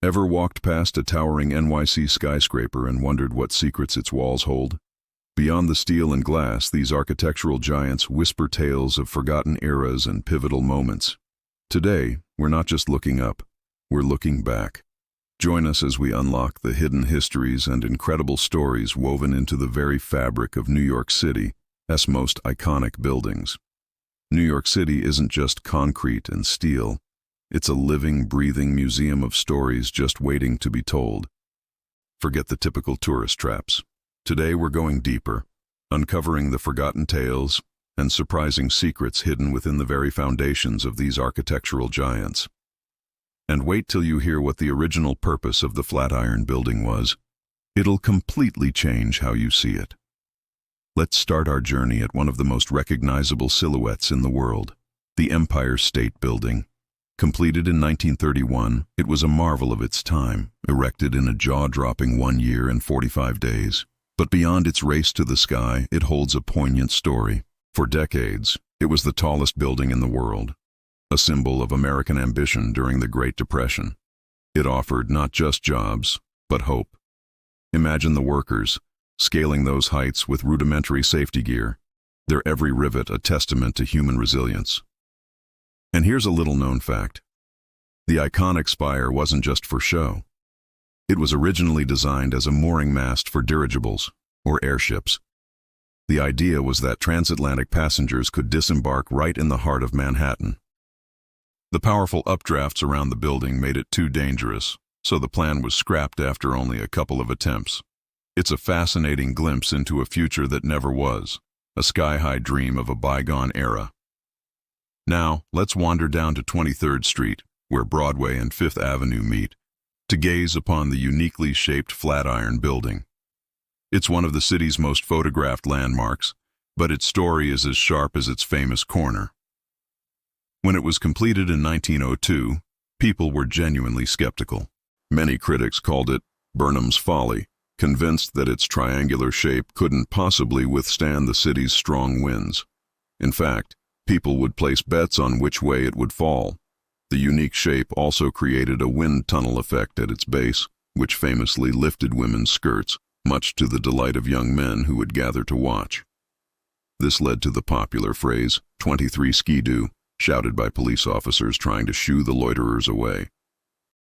Ever walked past a towering NYC skyscraper and wondered what secrets its walls hold? Beyond the steel and glass, these architectural giants whisper tales of forgotten eras and pivotal moments. Today, we're not just looking up, we're looking back. Join us as we unlock the hidden histories and incredible stories woven into the very fabric of New York City's most iconic buildings. New York City isn't just concrete and steel. It's a living, breathing museum of stories just waiting to be told. Forget the typical tourist traps. Today we're going deeper, uncovering the forgotten tales and surprising secrets hidden within the very foundations of these architectural giants. And wait till you hear what the original purpose of the Flatiron Building was. It'll completely change how you see it. Let's start our journey at one of the most recognizable silhouettes in the world, the Empire State Building. Completed in 1931, it was a marvel of its time, erected in a jaw-dropping 1 year and 45 days. But beyond its race to the sky, it holds a poignant story. For decades, it was the tallest building in the world, a symbol of American ambition during the Great Depression. It offered not just jobs, but hope. Imagine the workers, scaling those heights with rudimentary safety gear, their every rivet a testament to human resilience. And here's a little-known fact. The iconic spire wasn't just for show. It was originally designed as a mooring mast for dirigibles, or airships. The idea was that transatlantic passengers could disembark right in the heart of Manhattan. The powerful updrafts around the building made it too dangerous, so the plan was scrapped after only a couple of attempts. It's a fascinating glimpse into a future that never was, a sky-high dream of a bygone era. Now, let's wander down to 23rd Street, where Broadway and Fifth Avenue meet, to gaze upon the uniquely shaped Flatiron Building. It's one of the city's most photographed landmarks, but its story is as sharp as its famous corner. When it was completed in 1902, people were genuinely skeptical. Many critics called it Burnham's Folly, convinced that its triangular shape couldn't possibly withstand the city's strong winds. In fact, people would place bets on which way it would fall. The unique shape also created a wind tunnel effect at its base, which famously lifted women's skirts, much to the delight of young men who would gather to watch. This led to the popular phrase, 23 Skidoo, shouted by police officers trying to shoo the loiterers away.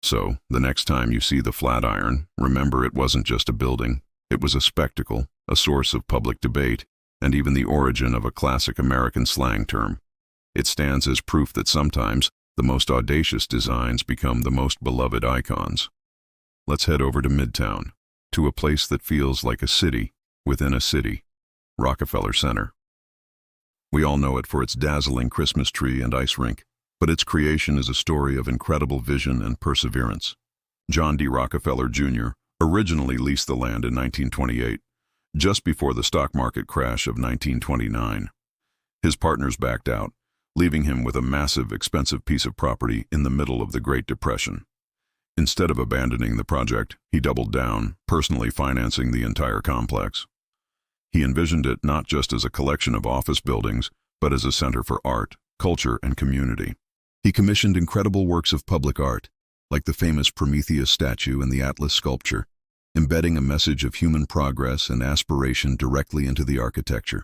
So, the next time you see the Flatiron, remember it wasn't just a building. It was a spectacle, a source of public debate, and even the origin of a classic American slang term. It stands as proof that sometimes the most audacious designs become the most beloved icons. Let's head over to Midtown, to a place that feels like a city within a city, Rockefeller Center. We all know it for its dazzling Christmas tree and ice rink, but its creation is a story of incredible vision and perseverance. John D. Rockefeller, Jr. originally leased the land in 1928, just before the stock market crash of 1929. His partners backed out, leaving him with a massive, expensive piece of property in the middle of the Great Depression. Instead of abandoning the project, he doubled down, personally financing the entire complex. He envisioned it not just as a collection of office buildings, but as a center for art, culture, and community. He commissioned incredible works of public art, like the famous Prometheus statue and the Atlas sculpture, embedding a message of human progress and aspiration directly into the architecture.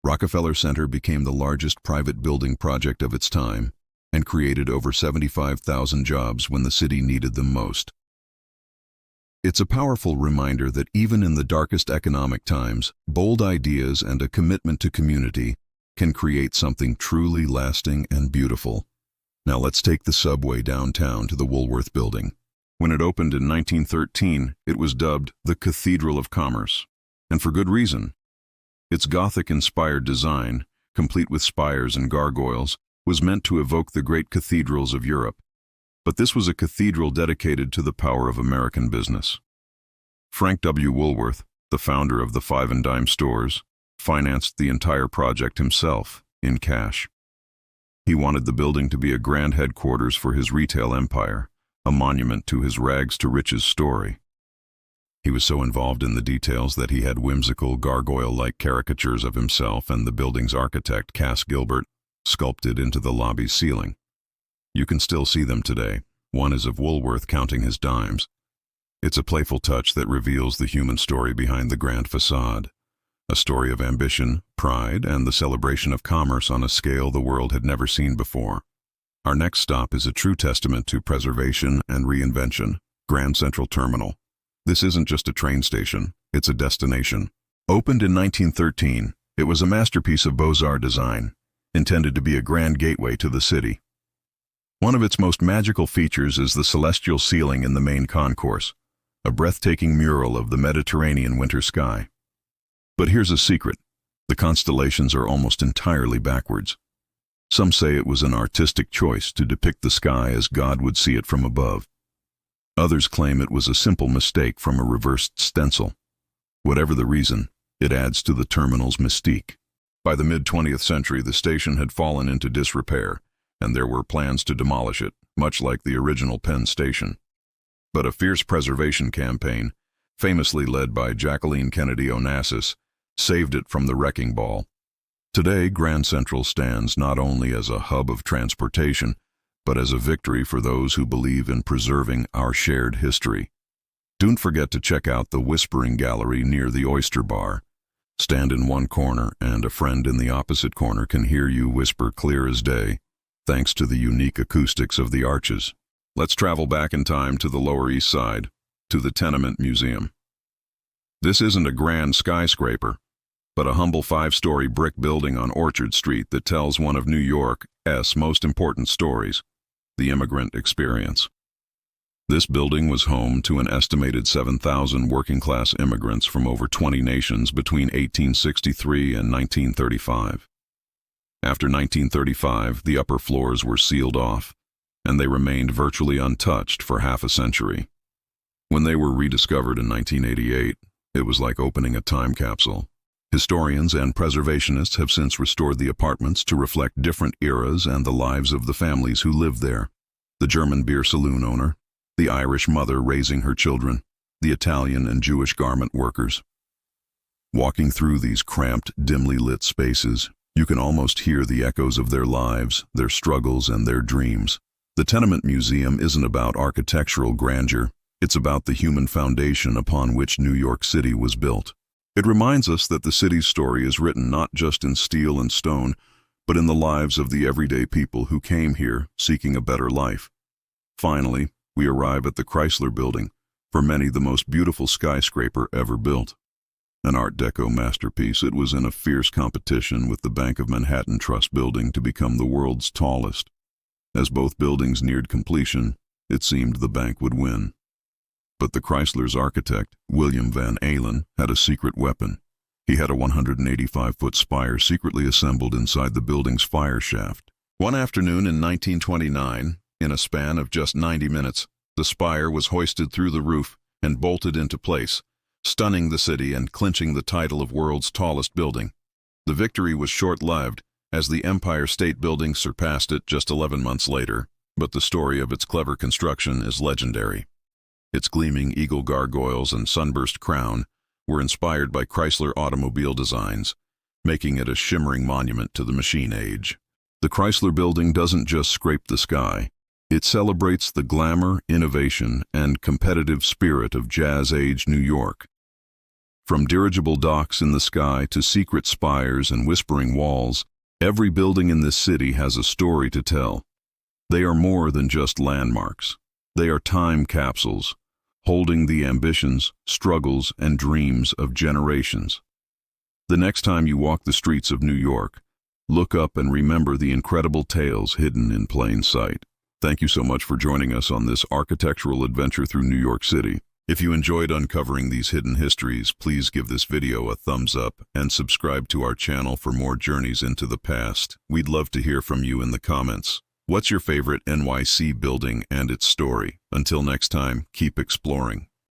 Rockefeller Center became the largest private building project of its time and created over 75,000 jobs when the city needed them most. It's a powerful reminder that even in the darkest economic times, bold ideas and a commitment to community can create something truly lasting and beautiful. Now let's take the subway downtown to the Woolworth Building. When it opened in 1913, it was dubbed the Cathedral of Commerce, and for good reason. Its Gothic-inspired design, complete with spires and gargoyles, was meant to evoke the great cathedrals of Europe. But this was a cathedral dedicated to the power of American business. Frank W. Woolworth, the founder of the Five and Dime stores, financed the entire project himself, in cash. He wanted the building to be a grand headquarters for his retail empire, a monument to his rags-to-riches story. He was so involved in the details that he had whimsical, gargoyle-like caricatures of himself and the building's architect, Cass Gilbert, sculpted into the lobby's ceiling. You can still see them today, One is of Woolworth counting his dimes. It's a playful touch that reveals the human story behind the grand facade. A story of ambition, pride, and the celebration of commerce on a scale the world had never seen before. Our next stop is a true testament to preservation and reinvention, Grand Central Terminal. This isn't just a train station, it's a destination. Opened in 1913, it was a masterpiece of Beaux-Arts design, intended to be a grand gateway to the city. One of its most magical features is the celestial ceiling in the main concourse, a breathtaking mural of the Mediterranean winter sky. But here's a secret: the constellations are almost entirely backwards. Some say it was an artistic choice to depict the sky as God would see it from above. Others claim it was a simple mistake from a reversed stencil. Whatever the reason, it adds to the terminal's mystique. By the mid-20th century, the station had fallen into disrepair, and there were plans to demolish it, much like the original Penn Station. But a fierce preservation campaign, famously led by Jacqueline Kennedy Onassis, saved it from the wrecking ball. Today, Grand Central stands not only as a hub of transportation, but as a victory for those who believe in preserving our shared history. Don't forget to check out the Whispering Gallery near the Oyster Bar. Stand in one corner, and a friend in the opposite corner can hear you whisper clear as day, thanks to the unique acoustics of the arches. Let's travel back in time to the Lower East Side, to the Tenement Museum. This isn't a grand skyscraper, but a humble 5-story brick building on Orchard Street that tells one of New York's most important stories: the immigrant experience. This building was home to an estimated 7,000 working-class immigrants from over 20 nations between 1863 and 1935. After 1935, the upper floors were sealed off, and they remained virtually untouched for half a century. When they were rediscovered in 1988, it was like opening a time capsule. Historians and preservationists have since restored the apartments to reflect different eras and the lives of the families who lived there. The German beer saloon owner, the Irish mother raising her children, the Italian and Jewish garment workers. Walking through these cramped, dimly lit spaces, you can almost hear the echoes of their lives, their struggles, and their dreams. The Tenement Museum isn't about architectural grandeur, it's about the human foundation upon which New York City was built. It reminds us that the city's story is written not just in steel and stone, but in the lives of the everyday people who came here seeking a better life. Finally, we arrive at the Chrysler Building, for many the most beautiful skyscraper ever built. An Art Deco masterpiece, it was in a fierce competition with the Bank of Manhattan Trust Building to become the world's tallest. As both buildings neared completion, it seemed the bank would win. But the Chrysler's architect, William Van Allen, had a secret weapon. He had a 185-foot spire secretly assembled inside the building's fire shaft. One afternoon in 1929, in a span of just 90 minutes, the spire was hoisted through the roof and bolted into place, stunning the city and clinching the title of world's tallest building. The victory was short-lived, as the Empire State Building surpassed it just 11 months later, but the story of its clever construction is legendary. Its gleaming eagle gargoyles and sunburst crown were inspired by Chrysler automobile designs, making it a shimmering monument to the machine age. The Chrysler Building doesn't just scrape the sky, it celebrates the glamour, innovation, and competitive spirit of Jazz-age New York. From dirigible docks in the sky to secret spires and whispering walls, every building in this city has a story to tell. They are more than just landmarks. They are time capsules, holding the ambitions, struggles, and dreams of generations. The next time you walk the streets of New York, look up and remember the incredible tales hidden in plain sight. Thank you so much for joining us on this architectural adventure through New York City. If you enjoyed uncovering these hidden histories, please give this video a thumbs up and subscribe to our channel for more journeys into the past. We'd love to hear from you in the comments. What's your favorite NYC building and its story? Until next time, keep exploring.